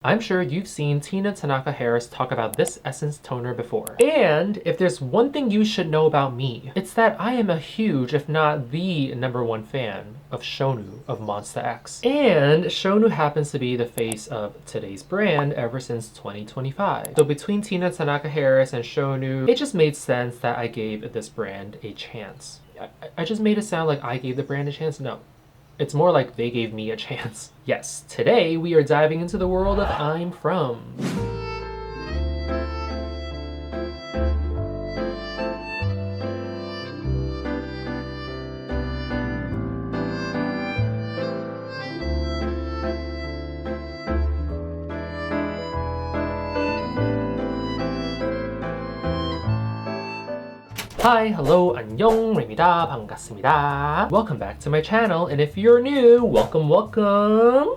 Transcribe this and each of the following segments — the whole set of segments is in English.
I'm sure you've seen Tina Tanaka Harris talk about this essence toner before. And if there's one thing you should know about me, it's that I am a huge, if not the #1 fan of Shonu of Monsta X. And Shonu happens to be the face of today's brand ever since 2025. So between Tina Tanaka Harris and Shonu, it just made sense that I gave this brand a chance. I just made it sound like I gave the brand a chance? No. It's more like they gave me a chance. Yes, today we are diving into the world of aimfrom. Hi, hello, 안녕, Ray입니다. 반갑습니다. Welcome back to my channel, and if you're new, welcome.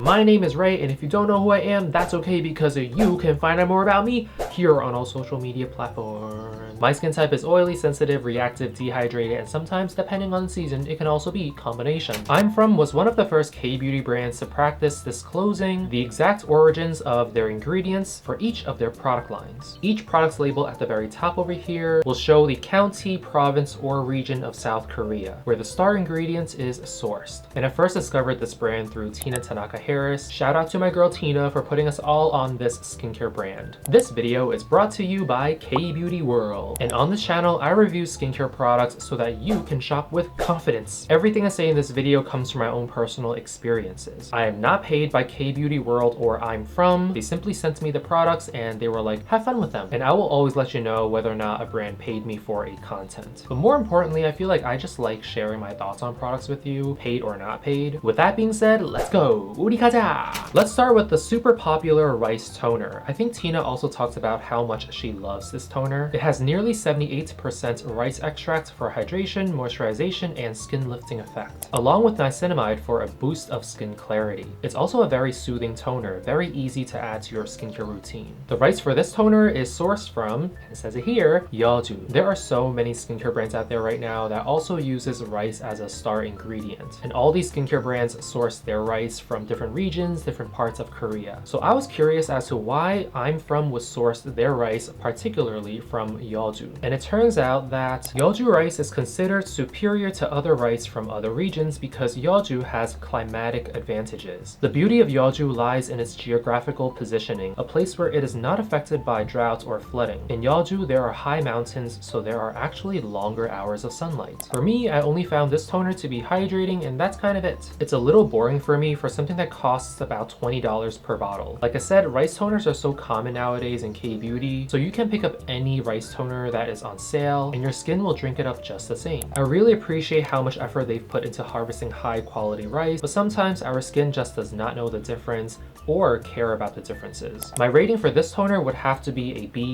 My name is Ray, and if you don't know who I am, that's okay because you can find out more about me here on all social media platforms. My skin type is oily, sensitive, reactive, dehydrated, and sometimes, depending on the season, it can also be combination. aimfrom was one of the first K-beauty brands to practice disclosing the exact origins of their ingredients for each of their product lines. Each product's label at the very top over here will show the county, province, or region of South Korea, where the star ingredients is sourced. And I first discovered this brand through Tina Tanaka Harris. Shout out to my girl Tina for putting us all on this skincare brand. This video is brought to you by K-Beauty World. And on this channel, I review skincare products so that you can shop with confidence. Everything I say in this video comes from my own personal experiences. I am not paid by K-Beauty World or aimfrom. They simply sent me the products and they were like, have fun with them. And I will always let you know whether or not a brand paid me for a content. But more importantly, I feel like I just like sharing my thoughts on products with you, paid or not paid. With that being said, let's go! 우리 가자! Let's start with the super popular rice toner. I think Tina also talked about how much she loves this toner. It has nearly 78% rice extract for hydration, moisturization, and skin lifting effect, along with niacinamide for a boost of skin clarity. It's also a very soothing toner, very easy to add to your skincare routine. The rice for this toner is sourced from, and it says it here, Yeoju. There are so many skincare brands out there right now that also uses rice as a star ingredient. And all these skincare brands source their rice from different regions, different parts of Korea. So I was curious as to why aimfrom was sourced their rice particularly from Yeoju. And it turns out that Yeoju rice is considered superior to other rice from other regions because Yeoju has climatic advantages. The beauty of Yeoju lies in its geographical positioning, a place where it is not affected by drought or flooding. In Yeoju, there are high mountains, so there are actually longer hours of sunlight. For me, I only found this toner to be hydrating, and that's kind of it. It's a little boring for me for something that costs about $20 per bottle. Like I said, rice toners are so common nowadays in K-beauty, so you can pick up any rice toner that is on sale and your skin will drink it up just the same. I really appreciate how much effort they've put into harvesting high quality rice, but sometimes our skin just does not know the difference or care about the differences. My rating for this toner would have to be a B-.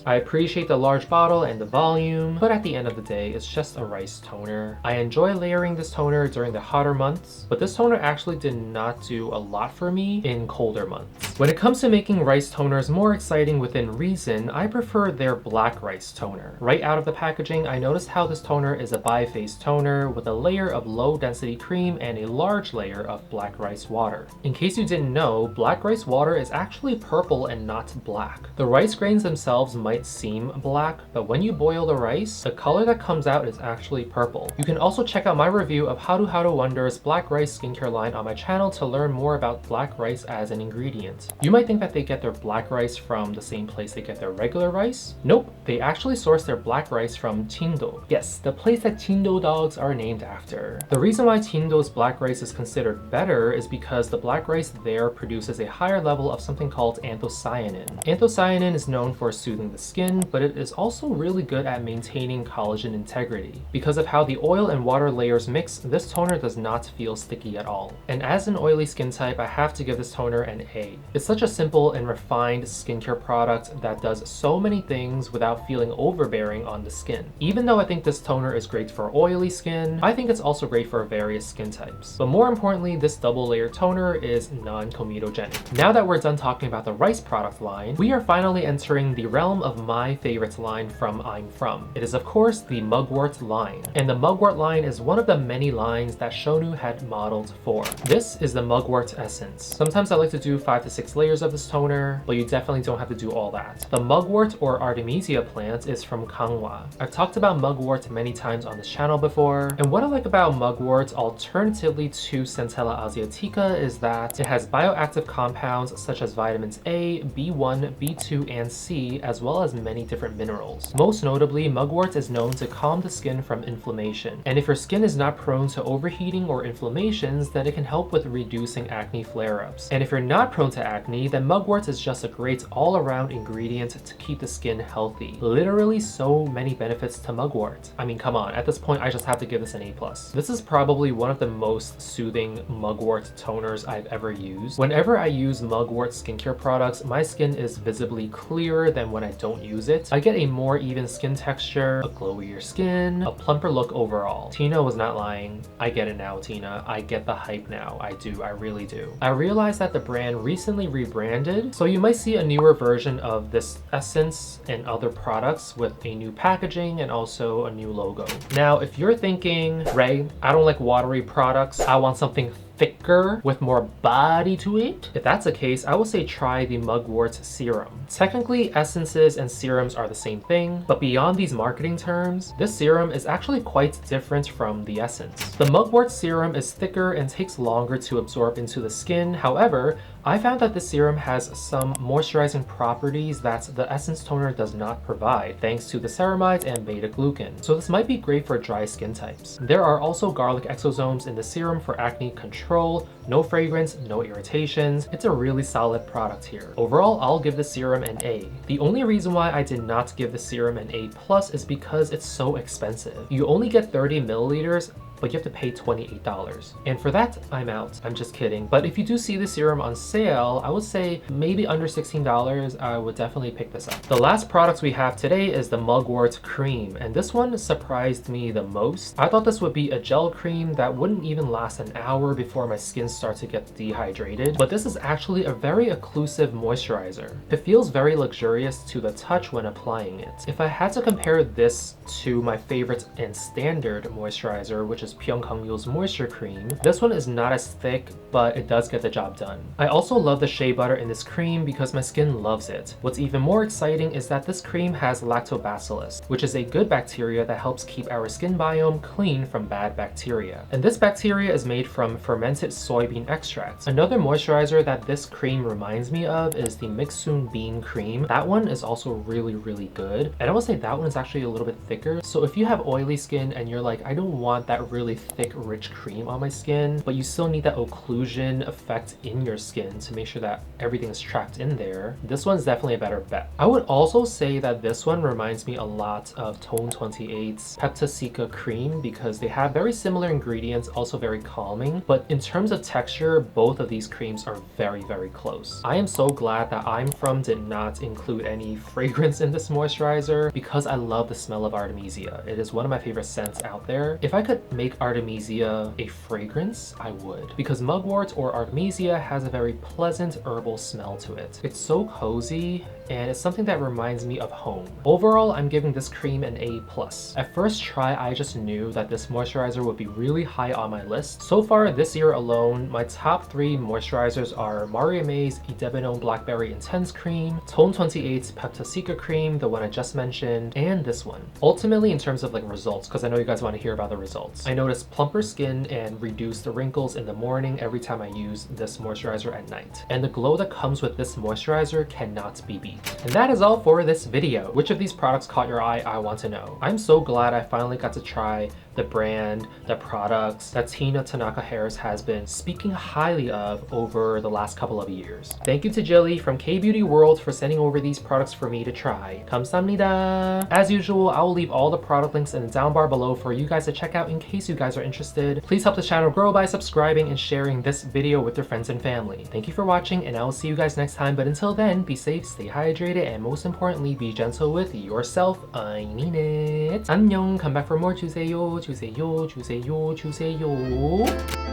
I appreciate the large bottle and the volume, but at the end of the day, it's just a rice toner. I enjoy layering this toner during the hotter months, but this toner actually did not do a lot for me in colder months. When it comes to making rice toners more exciting within reason, I prefer their black rice toner. Right out of the packaging, I noticed how this toner is a bi-phase toner with a layer of low density cream and a large layer of black rice water. In case you didn't know, black rice water is actually purple and not black. The rice grains themselves might seem black, but when you boil the rice, the color that comes out is actually purple. You can also check out my review of How to Wonder's black rice skincare line on my channel to learn more about black rice as an ingredient. You might think that they get their black rice from the same place they get their regular rice. Nope, they actually source their black rice from Chindo. Yes, the place that Chindo dogs are named after. The reason why Chindo's black rice is considered better is because the black rice there produces a higher level of something called anthocyanin. Anthocyanin is known for soothing the skin, but it is also really good at maintaining collagen integrity. Because of how the oil and water layers mix, this toner does not feel sticky at all. And as an oily skin type, I have to give this toner an A. It's such a simple and refined skincare product that does so many things without feeling overbearing on the skin. Even though I think this toner is great for oily skin, I think it's also great for various skin types. But more importantly, this double layer toner is non-comedogenic. Now that we're done talking about the rice product line, we are finally entering the realm of my favorite line from aimfrom. It is of course the Mugwort line. And the Mugwort line is one of the many lines that Shonu had modeled for. This is the Mugwort Essence. Sometimes I like to do 5 to 6 layers of this toner, but you definitely don't have to do all that. The mugwort or Artemisia plant is from Gangwa. I've talked about mugwort many times on this channel before, and what I like about mugwort alternatively to Centella asiatica is that it has bioactive compounds such as vitamins A, B1, B2, and C, as well as many different minerals. Most notably, mugwort is known to calm the skin from inflammation, and if your skin is not prone to overheating or inflammations, then it can help with reducing acne flare-ups. And if you're not prone to acne, then mugwort is just a great all-around ingredient to keep the skin healthy. Literally so many benefits to mugwort. I mean, come on, at this point I just have to give this an A+. This is probably one of the most soothing mugwort toners I've ever used. Whenever I use mugwort skincare products, my skin is visibly clearer than when I don't use it. I get a more even skin texture, a glowier skin, a plumper look overall. Tina was not lying. I get it now, Tina. I get the hype now. I do, I really do. I realized that the brand recently rebranded, so you might see a newer version of this essence and other products with a new packaging and also a new logo. Now, if you're thinking, Ray, I don't like watery products, I want something thicker with more body to it. If that's the case, I would say try the Mugwort Serum. Technically, essences and serums are the same thing, but beyond these marketing terms, this serum is actually quite different from the essence. The Mugwort Serum is thicker and takes longer to absorb into the skin. However, I found that this serum has some moisturizing properties that the essence toner does not provide, thanks to the ceramides and beta-glucan. So this might be great for dry skin types. There are also garlic exosomes in the serum for acne control, no fragrance, no irritations. It's a really solid product here. Overall, I'll give the serum an A. The only reason why I did not give the serum an A+ is because it's so expensive. You only get 30 milliliters, but you have to pay $28. And for that, I'm out. I'm just kidding. But if you do see the serum on sale, I would say maybe under $16, I would definitely pick this up. The last product we have today is the Mugwort Cream, and this one surprised me the most. I thought this would be a gel cream that wouldn't even last an hour before my skin starts to get dehydrated, but this is actually a very occlusive moisturizer. It feels very luxurious to the touch when applying it. If I had to compare this to my favorite and standard moisturizer, which is Pyonghangul's Moisture Cream, this one is not as thick, but it does get the job done. I also love the shea butter in this cream because my skin loves it. What's even more exciting is that this cream has lactobacillus, which is a good bacteria that helps keep our skin biome clean from bad bacteria. And this bacteria is made from fermented soybean extract. Another moisturizer that this cream reminds me of is the Mixun Bean Cream. That one is also really, really good. And I would say that one is actually a little bit thicker. So if you have oily skin and you're like, I don't want that really thick, rich cream on my skin, but you still need that occlusion effect in your skin to make sure that everything is trapped in there, this one's definitely a better bet. I would also say that this one reminds me a lot of Tone 28's Peptasica Cream because they have very similar ingredients, also very calming, but in terms of texture, both of these creams are very, very close. I am so glad that aimfrom did not include any fragrance in this moisturizer because I love the smell of Artemisia. It is one of my favorite scents out there. If I could make Artemisia a fragrance, I would, because mugwort or Artemisia has a very pleasant herbal smell to it. It's so cozy and it's something that reminds me of home. Overall, I'm giving this cream an A+. At first try, I just knew that this moisturizer would be really high on my list. So far this year alone, my top 3 moisturizers are Maria May's Idebinone Blackberry Intense Cream, Tone 28's Peptasica Cream, the one I just mentioned, and this one. Ultimately, in terms of like results, because I know you guys want to hear about the results, I noticed plumper skin and reduced the wrinkles in the morning every time I use this moisturizer at night. And the glow that comes with this moisturizer cannot be beat. And that is all for this video. Which of these products caught your eye? I want to know. I'm so glad I finally got to try the brand, the products that Tina Tanaka Harris has been speaking highly of over the last couple of years. Thank you to Jilly from K-Beauty World for sending over these products for me to try. 감사합니다. As usual, I will leave all the product links in the down bar below for you guys to check out in case you guys are interested. Please help the channel grow by subscribing and sharing this video with your friends and family. Thank you for watching, and I will see you guys next time. But until then, be safe, stay hydrated, and most importantly, be gentle with yourself. I mean it. 안녕. Come back for more. 주세요, 주세요, 주세요, 주세요.